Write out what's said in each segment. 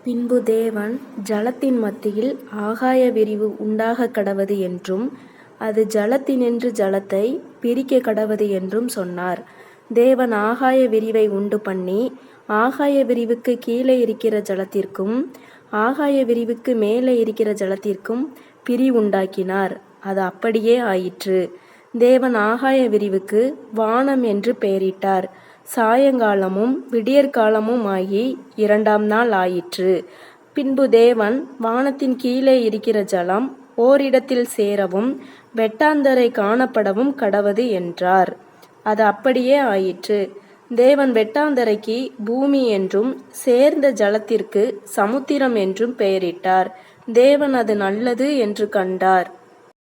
பின்பு தேவன் ஜலத்தின் மத்தியில் ஆகாய விரிவு உண்டாகக் கடவது என்றும் அது ஜலத்தினின்று ஜலத்தை பிரிக்க கடவது என்றும் சொன்னார். தேவன் ஆகாய விரிவை உண்டு பண்ணி ஆகாய விரிவுக்கு கீழே இருக்கிற ஜலத்திற்கும் ஆகாய விரிவுக்கு மேலே இருக்கிற ஜலத்திற்கும் பிரிவுண்டாக்கினார். அது அப்படியே ஆயிற்று. தேவன் ஆகாய விரிவுக்கு வானம் என்று பெயரிட்டார். சாயங்காலமும் விடியற்காலமும் ஆகி 2ஆம் நாள் ஆயிற்று. பின்பு தேவன் வானத்தின் கீழே இருக்கிற ஜலம் ஓரிடத்தில் சேரவும் வெட்டாந்தரை காணப்படவும் கடவது என்றார். அது அப்படியே ஆயிற்று. தேவன் வெட்டாந்தரைக்கு பூமி என்றும் சேர்ந்த ஜலத்திற்கு சமுத்திரம் என்றும் பெயரிட்டார். தேவன் அது நல்லது என்று கண்டார்.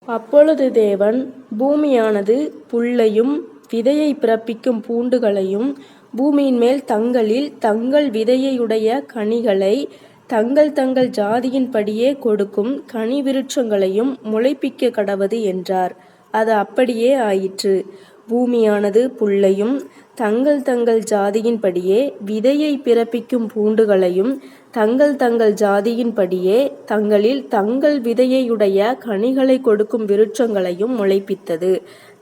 அப்பொழுது தேவன் பூமியானது புல்லையும் விதையை பிறப்பிக்கும் பூண்டுகளையும் பூமியின் மேல் தங்களில் தங்கள் விதையுடைய கனிகளை தங்கள் தங்கள் ஜாதியின்படியே கொடுக்கும் கனி விருட்சங்களையும் முளைப்பிக்க கடவது என்றார். அது அப்படியே ஆயிற்று. பூமியானது புல்லையும் தங்கள் தங்கள் ஜாதியின்படியே விதையை பிறப்பிக்கும் பூண்டுகளையும் தங்கள் தங்கள் ஜாதியின்படியே தங்களில் தங்கள் விதையுடைய கனிகளை கொடுக்கும் விருட்சங்களையும் முளைப்பித்தது.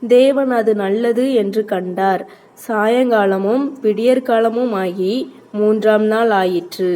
தேவன் அது நல்லது என்று கண்டார். சாயங்காலமும் விடியற்காலமும் ஆகி 3ஆம் நாள் ஆயிற்று.